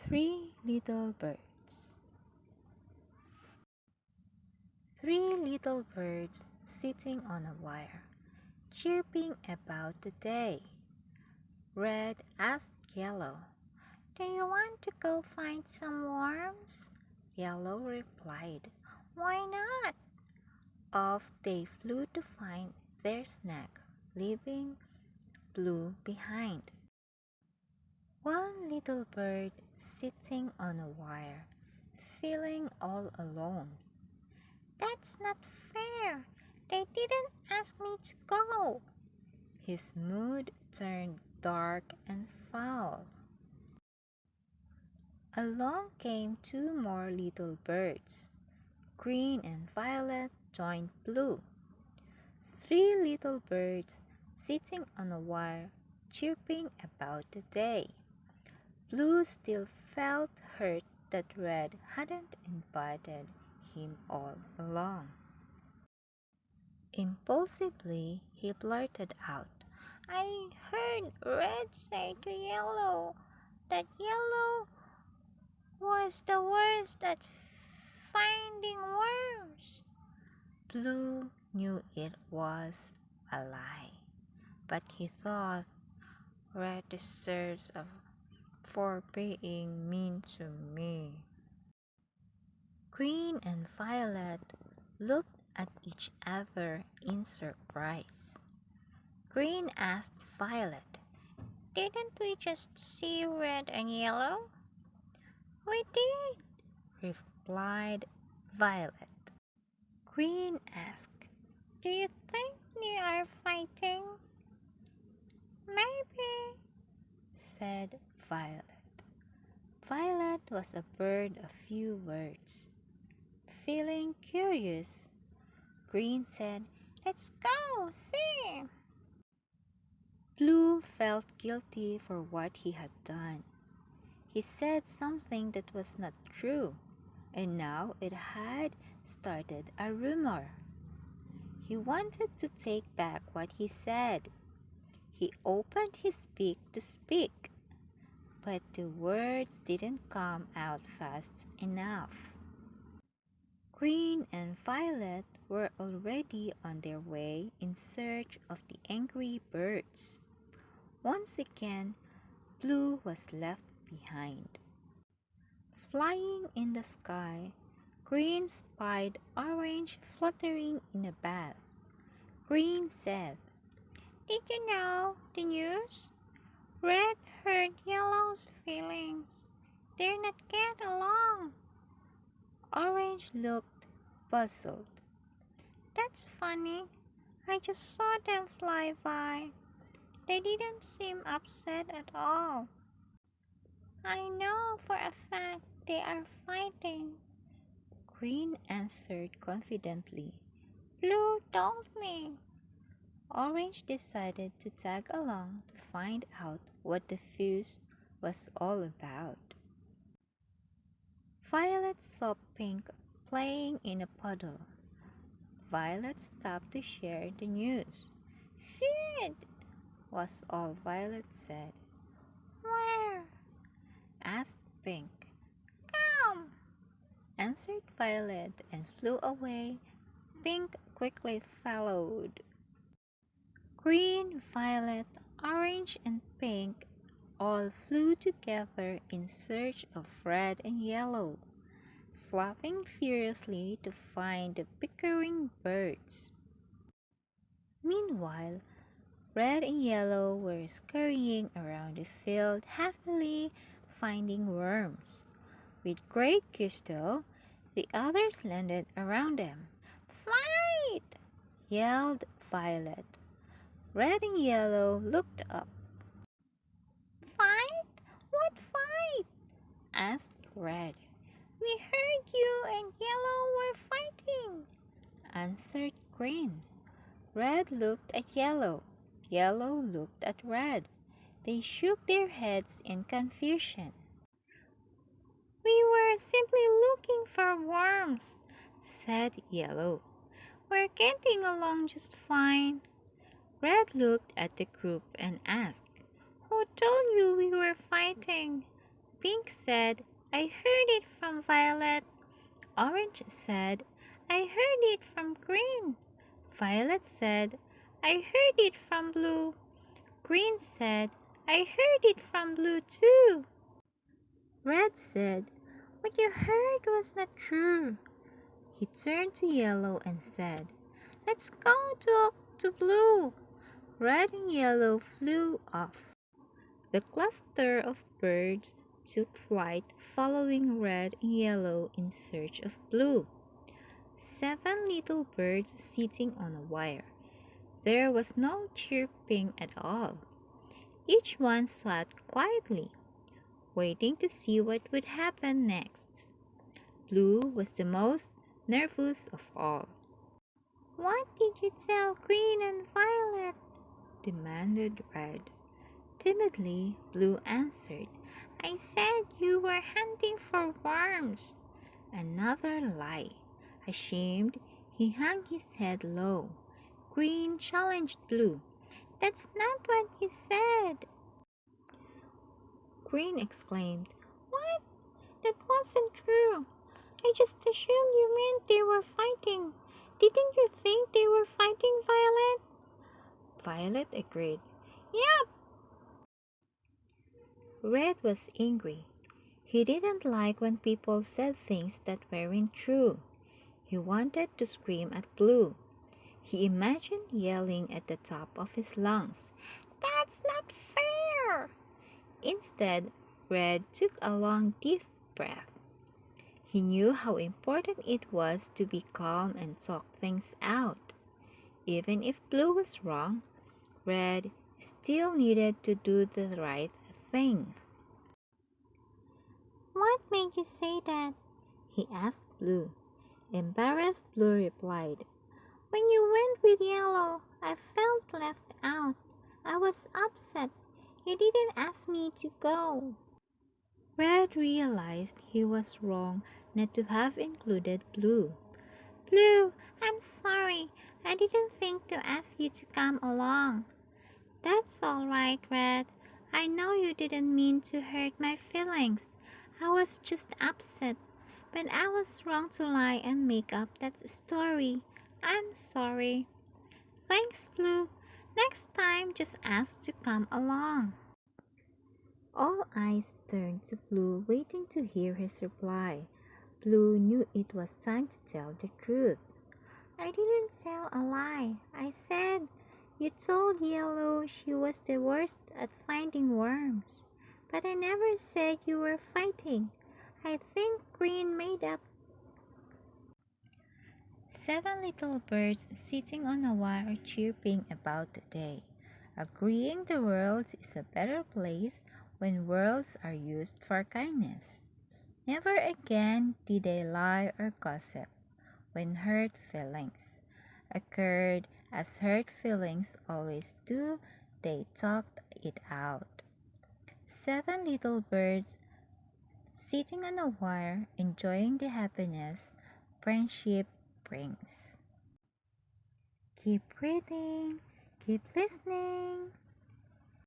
Three little birds. Three little birds sitting on a wire, chirping about the day. Red asked Yellow, "Do you want to go find some worms?" Yellow replied, "Why not?" Off they flew to find their snack, leaving Blue behind. One little bird sitting on a wire, feeling all alone. "That's not fair. They didn't ask me to go." His mood turned dark and foul. Along came two more little birds. Green and Violet joined Blue. Three little birds sitting on a wire, chirping about the day. Blue still felt hurt that Red hadn't invited him all along. Impulsively, he blurted out, "I heard Red say to Yellow that Yellow was the worst at finding worms." Blue knew it was a lie, but he thought Red deserves for being mean to me. Green and Violet looked at each other in surprise. Green asked Violet, "Didn't we just see Red and Yellow?" "We did," replied Violet. Green asked, "Do you think they are fighting?" "Maybe," said Violet. Violet was a bird of few words. Feeling curious, Green said, "Let's go see." Blue felt guilty for what he had done. He said something that was not true, and now it had started a rumor. He wanted to take back what he said. He opened his beak to speak, but the words didn't come out fast enough. Green and Violet were already on their way in search of the angry birds. Once again, Blue was left behind. Flying in the sky, Green spied Orange fluttering in a bath. Green said, "Did you know the news? Red hurt Yellow's feelings. They're not get along." Orange looked puzzled. "That's funny. I just saw them fly by. They didn't seem upset at all." "I know for a fact they are fighting," Green answered confidently. "Blue told me." Orange decided to tag along to find out what the fuss was all about. Violet saw Pink playing in a puddle. Violet stopped to share the news. "Feed!" was all Violet said. "Where?" asked Pink. "Come!" answered Violet and flew away. Pink quickly followed. Green, Violet, Orange, and Pink all flew together in search of Red and Yellow, flapping furiously to find the bickering birds. Meanwhile, Red and Yellow were scurrying around the field happily finding worms. With great gusto, the others landed around them. "Fight!" yelled Violet. Red and Yellow looked up. "Fight? What fight?" asked Red. "We heard you and Yellow were fighting," answered Green. Red looked at Yellow. Yellow looked at Red. They shook their heads in confusion. "We were simply looking for worms," said Yellow. "We're getting along just fine." Red looked at the group and asked, "Who told you we were fighting?" Pink said, I heard it from Violet. Orange said, I heard it from Green. Violet said, I heard it from Blue. Green said, I heard it from Blue too. Red said, what you heard was not true. He turned to Yellow and said, let's go to Blue. Red and Yellow flew off. The cluster of birds took flight, following Red and Yellow in search of Blue. 7 little birds sitting on a wire. There was no chirping at all. Each one sat quietly, waiting to see what would happen next. Blue was the most nervous of all. What did you tell Green and Violet? Demanded Red. Timidly, Blue answered, I said you were hunting for worms. Another lie. Ashamed, he hung his head low. Green challenged Blue. That's not what you said. Green exclaimed, what? That wasn't true. I just assumed you meant they were fighting. Didn't you think they were fighting, Violet? Violet agreed. Yep. Red was angry. He didn't like when people said things that weren't true. He wanted to scream at Blue. He imagined yelling at the top of his lungs, that's not fair! Instead, Red took a long, deep breath. He knew how important it was to be calm and talk things out. Even if Blue was wrong, Red still needed to do the right thing. What made you say that? He asked Blue. Embarrassed, Blue replied, when you went with Yellow, I felt left out. I was upset. You didn't ask me to go. Red realized he was wrong not to have included Blue. Blue, I'm sorry. I didn't think to ask you to come along. That's all right, Red. I know you didn't mean to hurt my feelings. I was just upset. But I was wrong to lie and make up that story. I'm sorry. Thanks, Blue. Next time, just ask to come along. All eyes turned to Blue, waiting to hear his reply. Blue knew it was time to tell the truth. I didn't tell a lie. I said you told Yellow she was the worst at finding worms. But I never said you were fighting. I think Green made up. 7 little birds sitting on a wire chirping about the day, agreeing the world is a better place when words are used for kindness. Never again did they lie or gossip when hurt feelings occurred. As hurt feelings always do, they talked it out. 7 little birds sitting on a wire, enjoying the happiness friendship brings. Keep reading, keep listening.